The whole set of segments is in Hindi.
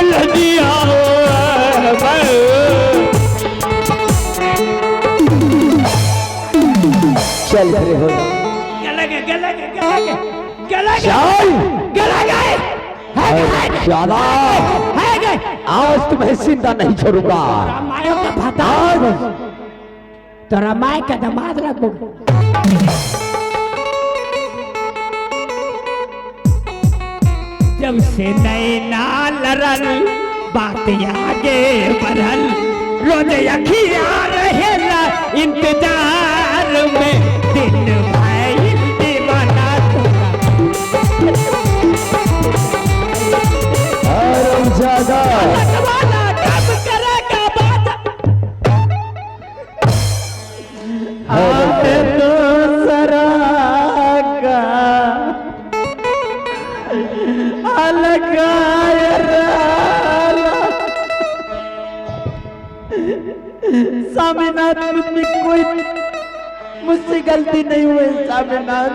बोल दिया चल रहे हो ज्यादा आज तुम्हें जिंदा नहीं छोड़ूंगा। तेरा माय का दामाद रखो। जब से नैना लड़ल बात आगे बढ़ल रोज अखिया रहेला इंतजार में दिन भाई दीवाना ज्यादा कब करेगा बात तो सरा सामीनाथ मुझसे कोई मुझसे गलती नहीं हुई। सामीनाथ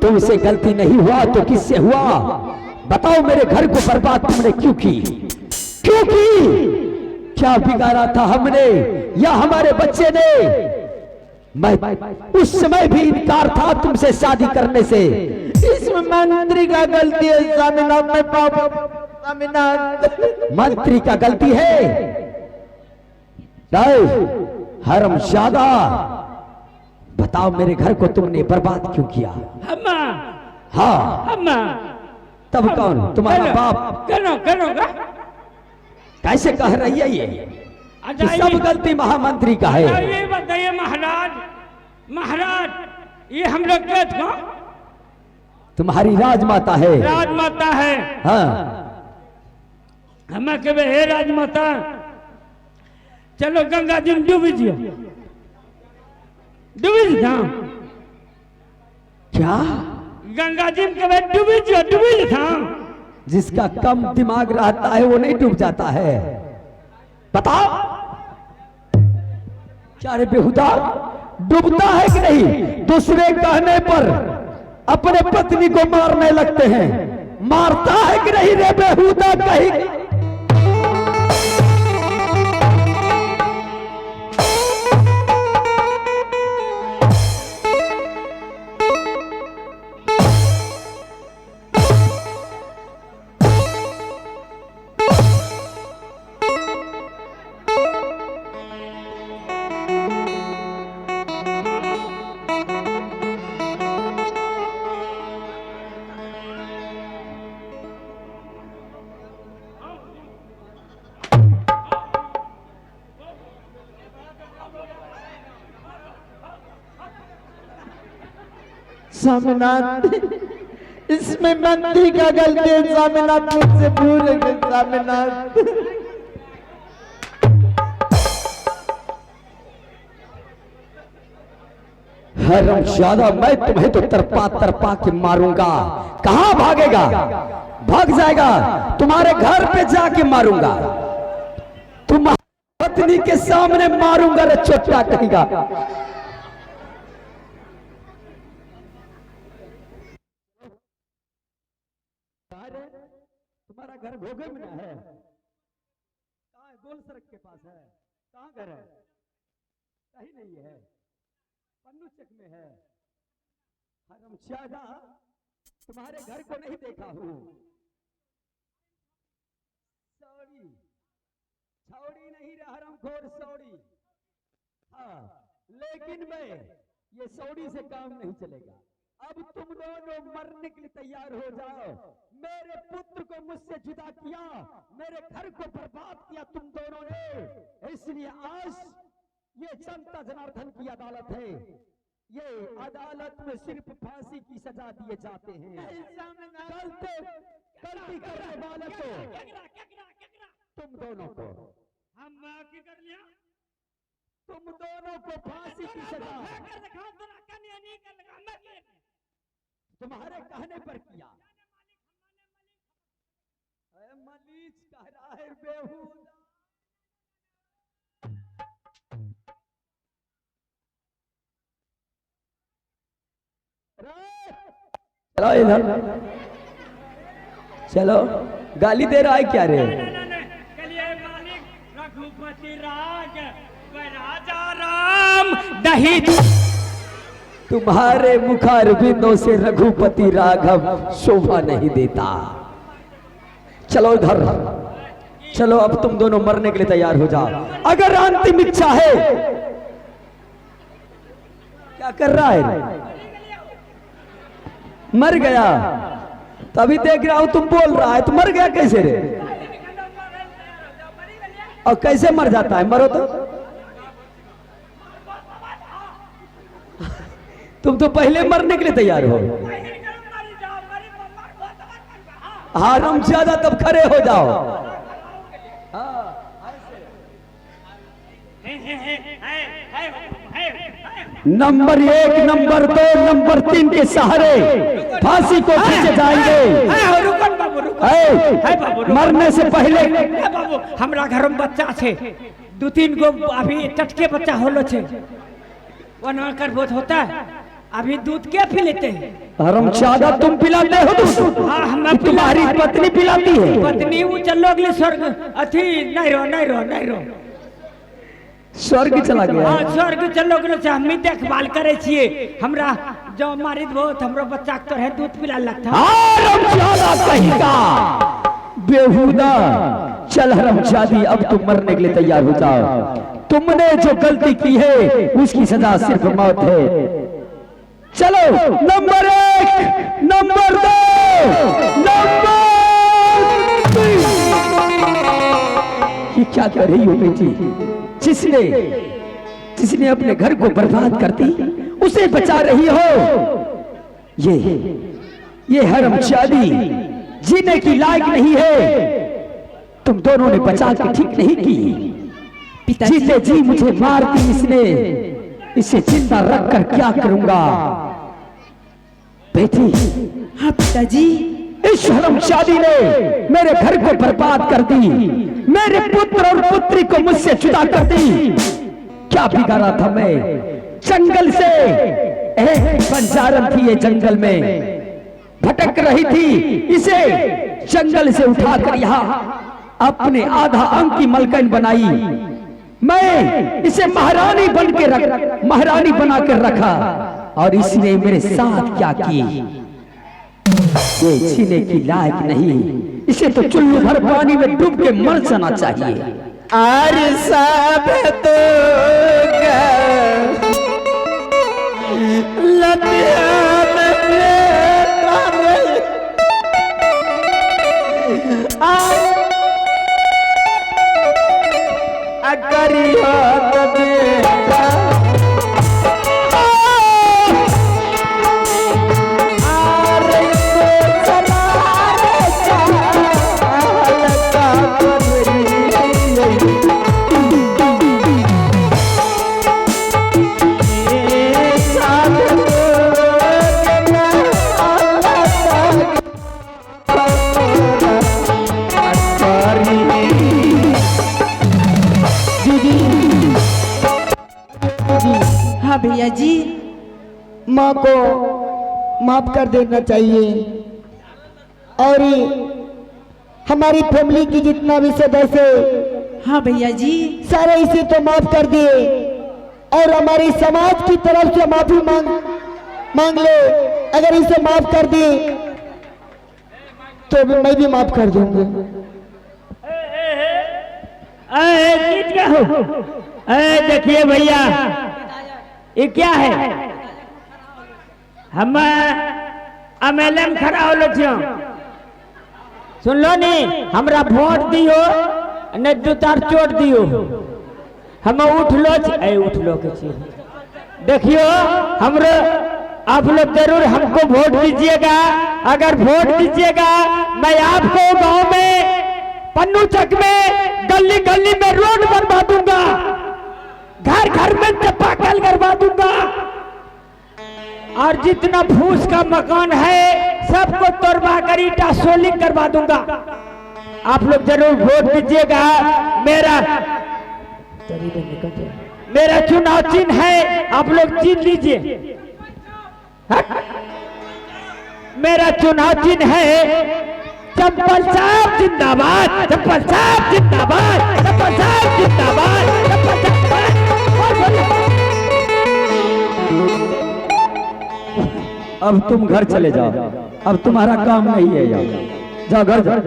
तुमसे गलती नहीं हुआ तो किससे हुआ? बताओ मेरे घर को बर्बाद तुमने क्यों की? क्यों की? क्या बिगाड़ा था हमने या हमारे बच्चे ने? मैं उस समय भी इनकार था तुमसे शादी करने से। इसमें मंत्री का गलती है स्वामीनाथ। मैं पापा स्वामीनाथ मंत्री का गलती है? हरामजादा बताओ मेरे घर को तुमने बर्बाद क्यों किया? अम्मा हाँ अम्मा तब कौन तुम्हारा बाप? करो कैसे कह रही है ये कि सब गलती महामंत्री का है? ये बताइए महाराज ये हम लोग क्या था? तुम्हारी राजमाता है। राजमाता है हाँ हमें कहे हे राजमाता चलो गंगा जी में डूबी दियो। डूबी था क्या? गंगा जी में कहे डूबी था। जिसका कम दिमाग रहता है वो नहीं डूब जाता है। बताओ क्या रे बेहुदा डूबता है कि नहीं? दूसरे कहने पर अपने पत्नी को मारने लगते हैं। मारता है कि नहीं रे बेहुदा कहीं? स्वामीनाथ इसमें मंत्री का गलती है। स्वामीनाथ मुझसे भूल गए। स्वामीनाथ हरामजादा मैं तुम्हें तो तरपा के मारूंगा। कहां भागेगा? भाग जाएगा तुम्हारे घर पे जाके मारूंगा। तुम्हारी पत्नी के सामने मारूंगा रे चोटा कहेगा। तुम्हारा घर भोगे में ना है? कहाँ है? गोल सड़क के पास है। कहाँ घर है? कहीं नहीं है। पन्नू चक में है। हरामजादा तुम्हारे घर को नहीं देखा हूँ। छौड़ी नहीं रहा हरामखोर सौड़ी। हाँ लेकिन मैं ये सौड़ी से काम नहीं चलेगा। अब तुम दोनों मरने के लिए तैयार हो जाओ। मेरे पुत्र को मुझसे जुदा किया, मेरे घर को बर्बाद किया तुम दोनों ने। इसलिए आज ये जनता जनार्दन की अदालत है। ये अदालत में सिर्फ फांसी की सजा दिए जाते हैं। गलती करने वाले को तुम दोनों को हम की कर लिया। तुम दोनों को फांसी की सजा तुम्हारे कहने पर किया। मलीच कह रहा है बेहुदा। चलो इधर चलो गाली दे रहा है क्या रे? रघुपति राग राजा राम दही। तुम्हारे मुखार बिंदों से रघुपति राघव शोभा नहीं देता। चलो इधर चलो, अब तुम दोनों मरने के लिए तैयार हो जाओ। अगर अंतिम इच्छा है, क्या कर रहा है? मर गया तभी देख रहा हूं तुम बोल रहा है। तो मर गया कैसे रे? और कैसे मर जाता है? मरो तो तुम तो पहले मरने के लिए तैयार हो। हारम ज्यादा तब खड़े हो जाओ। नंबर 1, नंबर 2, नंबर 3 के सहारे फांसी को खींचे जाएंगे। मरने से पहले बाबू हमरा घर में बच्चा छे, 2-3 गो अभी टटके बच्चा होलो छे, वना कर बहुत होता है। अभी दूध क्या पिलाते हैं? हरम ज्यादा तुम पिलाते हो दूध? हाँ, हम तुम्हारी पत्नी पिलाती है। पत्नी वो चलो अगले स्वर्ग अथी नहीं रो स्वर्ग चला गया। हाँ, स्वर्ग चलो अगले हम ही देखभाल करे छिए। हमरा जो मारित बहुत हमरो बच्चा तो है दूध पिला लगता। हरम ज्यादा कहेगा बेहुदा। चल हरम जादी, अब तुम मरने के लिए तैयार हो जाओ। तुमने जो गलती की है उसकी सजा सिर्फ मौत है। चलो नंबर 1, नंबर 2, नंबर 3। ये क्या कर रही हो बेटी? जिसने अपने घर को बर्बाद कर दी उसे बचा रही हो। ये हरमजादी जीने की लायक नहीं है। तुम दोनों ने बचा के ठीक नहीं की। जीते जी मुझे मार दी इसने, इसे जिंदा रखकर क्या करूंगा? बेटी। हाँ पिताजी। इस हरमजादी ने मेरे घर को बर्बाद कर दी, मेरे पुत्र और पुत्री को मुझसे जुदा कर दी। क्या बिगाड़ा था मैं? जंगल से एक बंजारन थी, ये जंगल में भटक रही थी। इसे जंगल से उठाकर यहाँ अपने आधा अंग की मलकन बनाई। मैं इसे महारानी बना कर रखा, और इसने मेरे साथ क्या की? ये जीने की लायक नहीं। इसे तो चुल्लू भर पानी में डूब के मर जाना चाहिए। अरे सब तो भैया जी, माँ को माफ कर देना चाहिए, और हमारी फैमिली की जितना भी सदस्य, हाँ भैया जी, सारे इसे तो माफ कर दिए, और हमारी समाज की तरफ से माफी मांग ले। अगर इसे माफ कर दिए तो मैं भी माफ कर दूंगा। देखिए भैया, ये क्या है? हम एमएलएम खड़ा हो लो, सुन लो नी, हमरा वोट दियो न दो तार चोट दियो, हम उठ लो के। देखियो हमरो आप लोग जरूर हमको वोट दीजिएगा। अगर वोट दीजिएगा, मैं आपको गांव में, पन्नू चक में, गली गली में रोड बनवा दूंगा, घर घर में चापाकल करवा दूंगा, और जितना फूस का मकान है सबको तोड़वा कर ईटा सोलिंग करवा दूंगा। आप लोग जरूर वोट दीजिएगा। मेरा चुनाव चिन्ह है, आप लोग चिन्ह लीजिए। मेरा चुनाव चिन्ह है चप्पल साहब जिंदाबाद, चप्पल साहब जिंदाबाद, चप्पल साहब जिंदाबाद, चप्पल साहब। अब तुम घर चले जाओ, अब तुम्हारा काम नहीं है यहाँ। जाओ घर जाओ,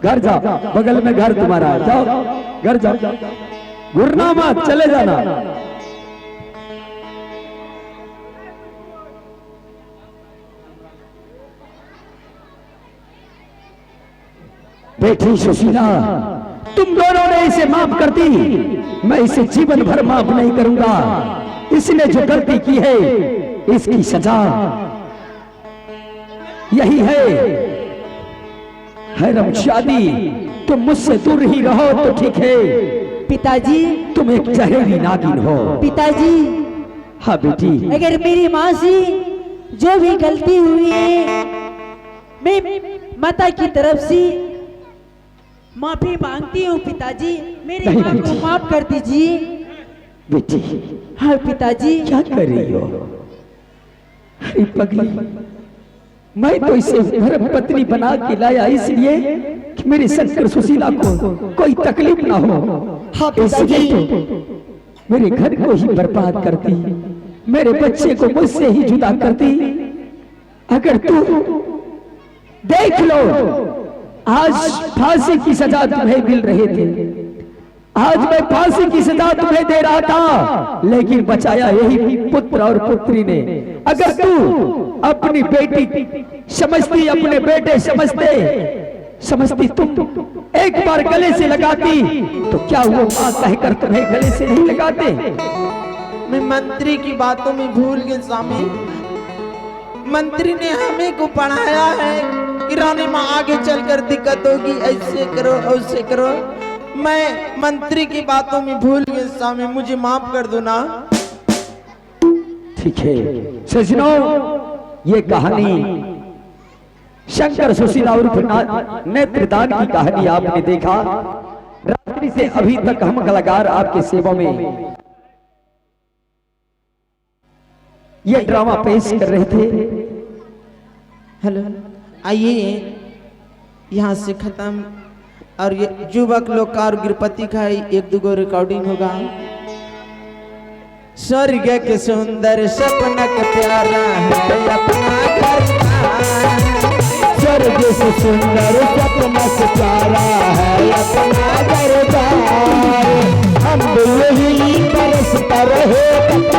घर जाओ, बगल में घर तुम्हारा है, जाओ घर जाओ, घुरना मत, चले जाना। बेटी सुशीला, तुम दोनों ने इसे माफ कर दी, मैं इसे जीवन भर माफ नहीं करूंगा। इसने जो गलती की है इसकी सजा यही है रमशादी। तुम मुझसे दूर ही रहो तो ठीक है। पिताजी, तुम एक जहरीली नागिन हो। पिताजी, हाँ बेटी, अगर मेरी माँ से जो भी गलती हुई है, मैं माता की तरफ से माफी मांगती हूँ पिताजी, मेरी माँ को माफ कर दीजिए। बेटी, हाँ पिताजी। क्या कर रही हो? अरे पगली, मैं तो इसे धर्म पत्नी बना के लाया इसलिए कि मेरी शंकर सुशीला को कोई तकलीफ ना हो। हाँ पिताजी, तो मेरे घर को ही बर्बाद कर दी, मेरे बच्चे को मुझसे ही जुदा कर दी। अगर तू देख लो, आज फांसी की सजा तुम्हें मिल रहे थे, आज मैं फांसी की सजा तुम्हें दे रहा था, लेकिन बचाया यही पुत्र और पुत्री ने। अगर तू अपनी बेटी समझती, अपने बेटे समझती तुम एक बार गले से लगाती तो क्या वो मां कहकर तुम्हें गले से नहीं लगाते? मैं मंत्री की बातों में भूल गया स्वामी। मंत्री ने हमें को पढ़ाया है कि रानी माँ आगे चलकर दिक्कत होगी, ऐसे करो ऐसे करो। मैं मंत्री की बातों में भूल गया स्वामी, मुझे माफ कर दो ना। ठीक है सजनों, ये कहानी शंकर सुशीला उर्फ नेत्रदान की कहानी आपने देखा। रात्रि से अभी तक हम कलाकार आपके सेवा में ये ड्रामा पेश कर रहे थे। हेलो, आइए यहाँ से खत्म, और ये युवक लोग का और गिरपति का एक दो रिकॉर्डिंग होगा। स्वर्ग के सुंदर सपना का प्यारा है अपना घर का, स्वर्ग से सुंदर सपना से प्यारा है अपना दरबार। हम यही बरसता रहे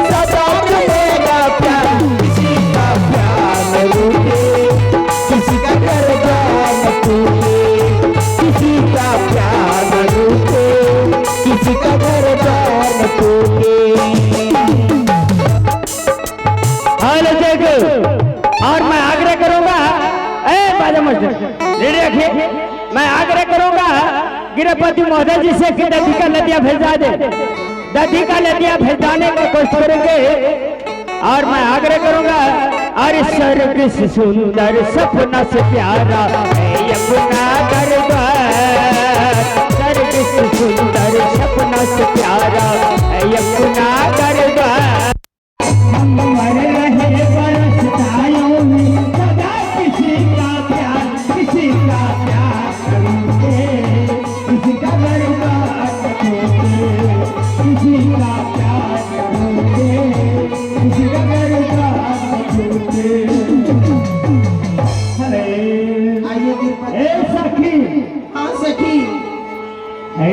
सदा मेरा प्यार, किसी का प्यार न रूठे, किसी का दरबार न टूटे, किसी का प्यार न रूठे, किसी का दरबार न टूटे। और मैं आग्रह करूंगा, रेडी रखिए, मैं आग्रह करूंगा गिरपति महोदय जी से कि दधी का लदिया भेजा दे, दधी का लदिया भेजाने की कोशिश करेंगे। और मैं आग्रह करूंगा, अरे स्वर्ग से सुंदर सपना से प्यारा है अपना दरबार, स्वर्ग से सुंदर सपना से प्यारा है अपना दरबार। आइए गिरपति। सखी, हाँ सखी। हे